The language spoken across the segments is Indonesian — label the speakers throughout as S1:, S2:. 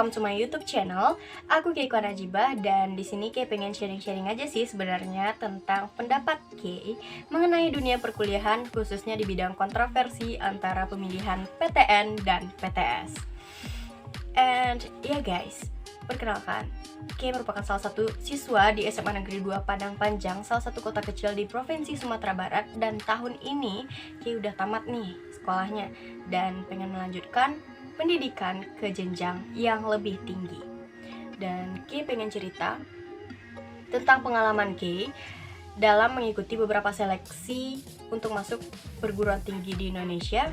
S1: welcome to my YouTube channel. Aku Keiko Najibah dan di sini Kay pengen sharing-sharing aja sih sebenarnya tentang pendapat Kay mengenai dunia perkuliahan, khususnya di bidang kontroversi antara pemilihan PTN dan PTS. And yeah guys, perkenalkan, Kay merupakan salah satu siswa di SMA Negeri 2 Padang Panjang, salah satu kota kecil di Provinsi Sumatera Barat. Dan tahun ini Kay udah tamat nih sekolahnya dan pengen melanjutkan pendidikan ke jenjang yang lebih tinggi. Dan Kay pengen cerita tentang pengalaman Kay dalam mengikuti beberapa seleksi untuk masuk perguruan tinggi di Indonesia.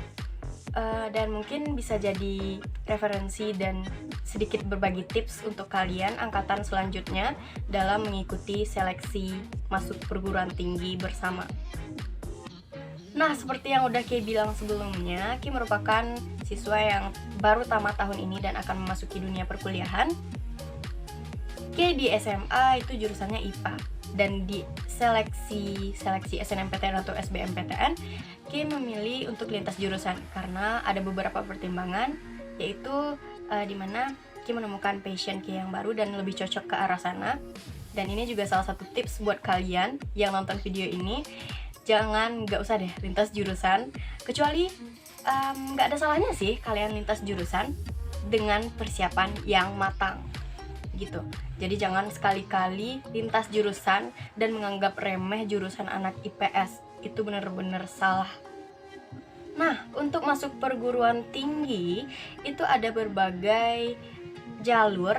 S1: Dan mungkin bisa jadi referensi dan sedikit berbagi tips untuk kalian angkatan selanjutnya dalam mengikuti seleksi masuk perguruan tinggi bersama. Nah, seperti yang udah Kay bilang sebelumnya, Kay merupakan siswa yang baru tamat tahun ini dan akan memasuki dunia perkuliahan. Kay di SMA itu jurusannya IPA, dan di seleksi SNMPTN atau SBMPTN, Kay memilih untuk lintas jurusan karena ada beberapa pertimbangan, yaitu dimana Kay menemukan passion Kay yang baru dan lebih cocok ke arah sana. Dan ini juga salah satu tips buat kalian yang nonton video ini, nggak usah deh lintas jurusan, kecuali nggak ada salahnya sih kalian lintas jurusan dengan persiapan yang matang gitu. Jadi jangan sekali-kali lintas jurusan dan menganggap remeh jurusan anak IPS, itu bener-bener salah. Nah, untuk masuk perguruan tinggi itu ada berbagai jalur.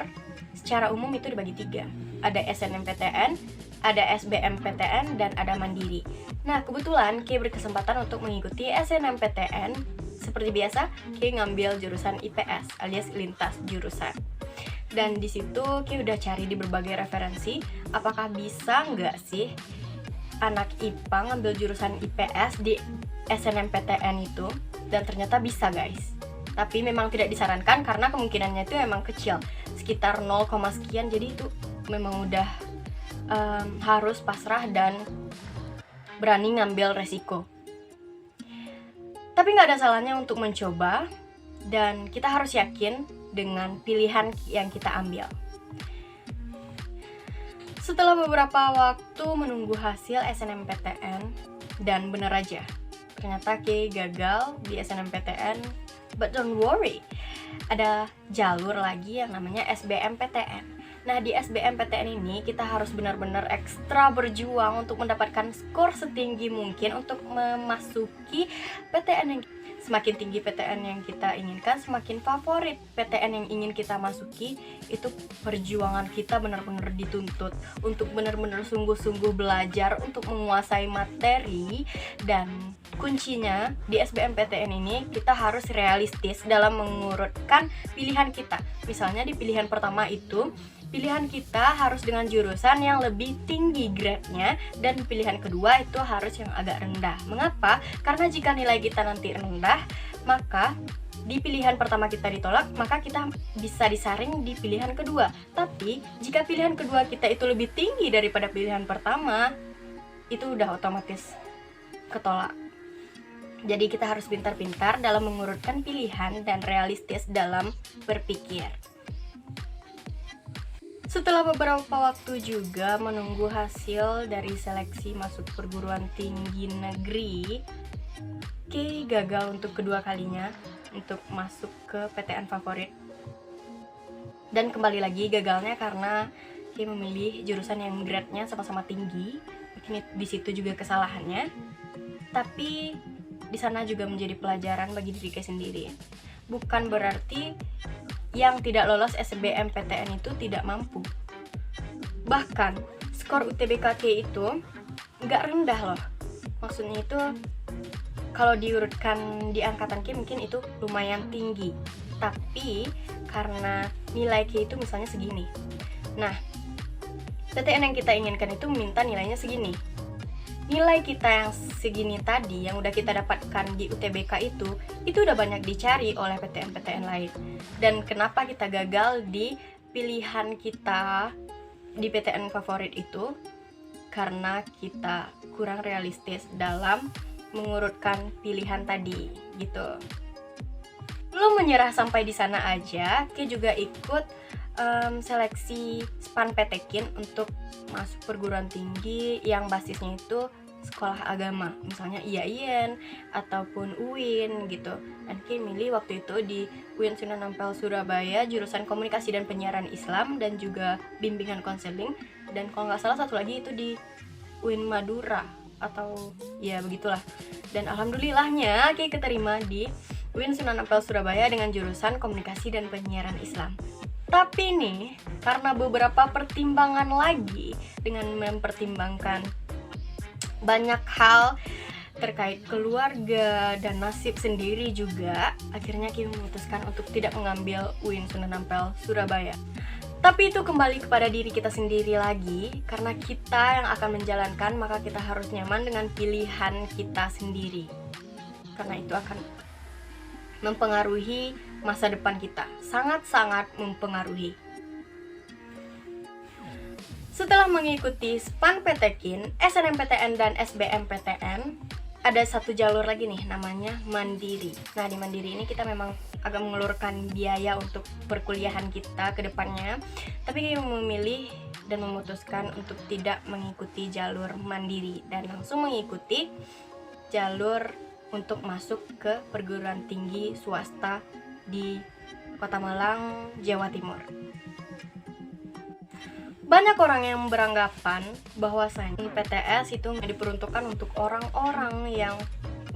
S1: Secara umum itu dibagi 3, ada SNMPTN, ada SBMPTN, dan ada mandiri. Nah, kebetulan Kay berkesempatan untuk mengikuti SNMPTN. Seperti biasa, Kay ngambil jurusan IPS alias lintas jurusan. Dan di situ Kay udah cari di berbagai referensi, apakah bisa nggak sih anak IPA ngambil jurusan IPS di SNMPTN itu. Dan ternyata bisa guys. Tapi memang tidak disarankan karena kemungkinannya itu memang kecil, sekitar 0, sekian. Jadi itu memang udah harus pasrah dan berani ngambil resiko. Tapi nggak ada salahnya untuk mencoba, dan kita harus yakin dengan pilihan yang kita ambil. Setelah beberapa waktu menunggu hasil SNMPTN, dan bener aja, ternyata Kay gagal di SNMPTN. But don't worry, ada jalur lagi yang namanya SBMPTN. Nah, di SBMPTN ini kita harus benar-benar ekstra berjuang untuk mendapatkan skor setinggi mungkin untuk memasuki PTN yang semakin tinggi PTN yang kita inginkan, semakin favorit PTN yang ingin kita masuki. Itu perjuangan kita benar-benar dituntut untuk benar-benar sungguh-sungguh belajar untuk menguasai materi. Dan kuncinya di SBMPTN ini kita harus realistis dalam mengurutkan pilihan kita. Misalnya di pilihan pertama itu, pilihan kita harus dengan jurusan yang lebih tinggi grade-nya, dan pilihan kedua itu harus yang agak rendah. Mengapa? Karena jika nilai kita nanti rendah, maka di pilihan pertama kita ditolak, maka kita bisa disaring di pilihan kedua. Tapi jika pilihan kedua kita itu lebih tinggi daripada pilihan pertama, itu udah otomatis ketolak. Jadi kita harus pintar-pintar dalam mengurutkan pilihan dan realistis dalam berpikir. Setelah beberapa waktu juga menunggu hasil dari seleksi masuk perguruan tinggi negeri, Kay gagal untuk kedua kalinya untuk masuk ke PTN favorit. Dan kembali lagi gagalnya karena Kay memilih jurusan yang grade-nya sama-sama tinggi. Mungkin di situ juga kesalahannya. Tapi di sana juga menjadi pelajaran bagi diri Kay sendiri. Bukan berarti yang tidak lolos SBMPTN itu tidak mampu. Bahkan skor UTBK Kay itu nggak rendah loh. Maksudnya itu kalau diurutkan di angkatan Kay mungkin itu lumayan tinggi. Tapi karena nilai Kay itu misalnya segini. Nah, PTN yang kita inginkan itu minta nilainya segini. Nilai kita yang segini tadi yang udah kita dapatkan di UTBK itu udah banyak dicari oleh PTN-PTN lain. Dan kenapa kita gagal di pilihan kita di PTN favorit itu? Karena kita kurang realistis dalam mengurutkan pilihan tadi gitu. Belum menyerah sampai di sana aja, Ki juga ikut seleksi SPAN-PTKIN untuk masuk perguruan tinggi yang basisnya itu sekolah agama, misalnya IAIN ataupun UIN gitu. Dan Ki milih waktu itu di UIN Sunan Ampel Surabaya, jurusan Komunikasi dan Penyiaran Islam dan juga bimbingan konseling. Dan kalau nggak salah satu lagi itu di UIN Madura atau ya begitulah. Dan alhamdulillahnya Ki keterima di UIN Sunan Ampel Surabaya dengan jurusan Komunikasi dan Penyiaran Islam. Tapi nih, karena beberapa pertimbangan lagi, dengan mempertimbangkan banyak hal terkait keluarga dan nasib sendiri juga, akhirnya Ki memutuskan untuk tidak mengambil UIN Sunan Ampel Surabaya. Tapi itu kembali kepada diri kita sendiri lagi, karena kita yang akan menjalankan, maka kita harus nyaman dengan pilihan kita sendiri. Karena itu akan mempengaruhi masa depan kita, sangat-sangat mempengaruhi. Setelah mengikuti SPAN-PTKIN, SNMPTN, dan SBMPTN, ada satu jalur lagi nih, namanya Mandiri. Nah, di Mandiri ini kita memang agak mengeluarkan biaya untuk perkuliahan kita ke depannya, tapi kita memilih dan memutuskan untuk tidak mengikuti jalur Mandiri dan langsung mengikuti jalur untuk masuk ke perguruan tinggi swasta di Kota Malang, Jawa Timur. Banyak orang yang beranggapan bahwasanya PTS itu diperuntukkan untuk orang-orang yang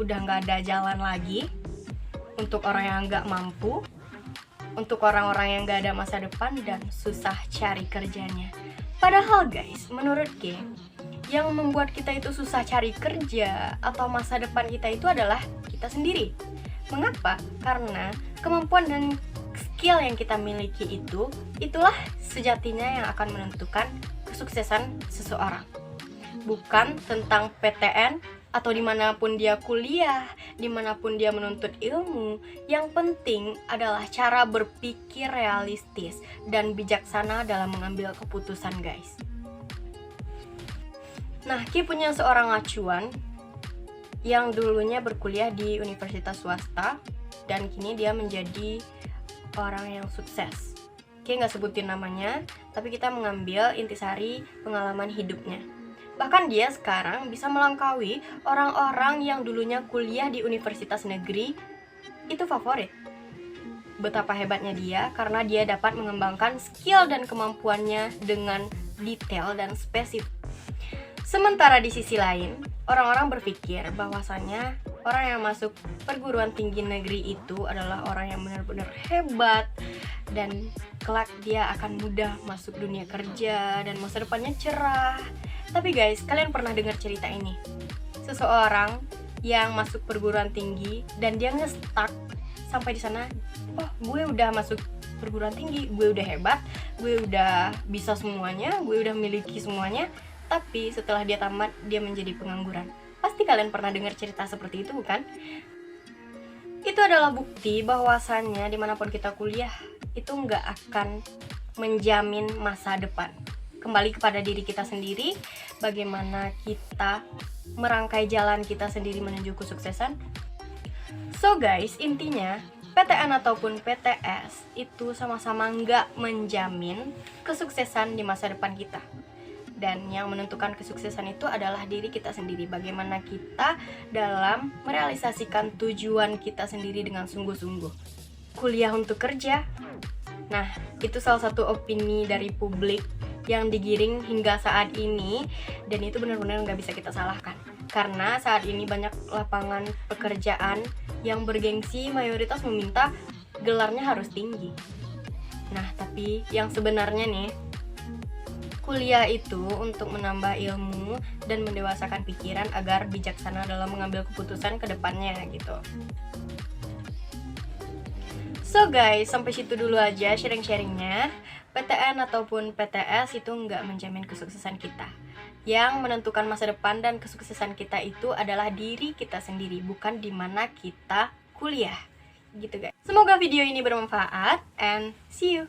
S1: udah nggak ada jalan lagi, untuk orang yang nggak mampu, untuk orang-orang yang nggak ada masa depan dan susah cari kerjanya. Padahal guys, menurut Ki, yang membuat kita itu susah cari kerja atau masa depan kita itu adalah kita sendiri. Mengapa? Karena kemampuan dan skill yang kita miliki itulah sejatinya yang akan menentukan kesuksesan seseorang. Bukan tentang PTN atau dimanapun dia kuliah, dimanapun dia menuntut ilmu. Yang penting adalah cara berpikir realistis dan bijaksana dalam mengambil keputusan, guys. Nah, Ki punya seorang acuan yang dulunya berkuliah di universitas swasta dan kini dia menjadi orang yang sukses. Ki nggak sebutin namanya, tapi kita mengambil intisari pengalaman hidupnya. Bahkan dia sekarang bisa melangkaui orang-orang yang dulunya kuliah di universitas negeri itu favorit. Betapa hebatnya dia karena dia dapat mengembangkan skill dan kemampuannya dengan detail dan spesifik. Sementara di sisi lain, orang-orang berpikir bahwasanya orang yang masuk perguruan tinggi negeri itu adalah orang yang benar-benar hebat dan kelak dia akan mudah masuk dunia kerja dan masa depannya cerah. Tapi guys, kalian pernah dengar cerita ini? Seseorang yang masuk perguruan tinggi dan dia nge-stuck sampai di sana, oh gue udah masuk perguruan tinggi, gue udah hebat, gue udah bisa semuanya, gue udah miliki semuanya. Tapi setelah dia tamat, dia menjadi pengangguran. Pasti kalian pernah dengar cerita seperti itu, bukan? Itu adalah bukti bahwasannya dimanapun kita kuliah, itu nggak akan menjamin masa depan. Kembali kepada diri kita sendiri, bagaimana kita merangkai jalan kita sendiri menuju kesuksesan. So guys, intinya PTN ataupun PTS itu sama-sama nggak menjamin kesuksesan di masa depan kita. Dan yang menentukan kesuksesan itu adalah diri kita sendiri. Bagaimana kita dalam merealisasikan tujuan kita sendiri dengan sungguh-sungguh. Kuliah untuk kerja. Nah, itu salah satu opini dari publik yang digiring hingga saat ini. Dan itu benar-benar nggak bisa kita salahkan. Karena saat ini banyak lapangan pekerjaan yang bergengsi mayoritas meminta gelarnya harus tinggi. Nah, tapi yang sebenarnya nih, kuliah itu untuk menambah ilmu dan mendewasakan pikiran agar bijaksana dalam mengambil keputusan ke depannya gitu. So guys, sampai situ dulu aja sharing-sharingnya. PTN ataupun PTS itu nggak menjamin kesuksesan kita. Yang menentukan masa depan dan kesuksesan kita itu adalah diri kita sendiri, bukan di mana kita kuliah. Gitu guys. Semoga video ini bermanfaat and see you.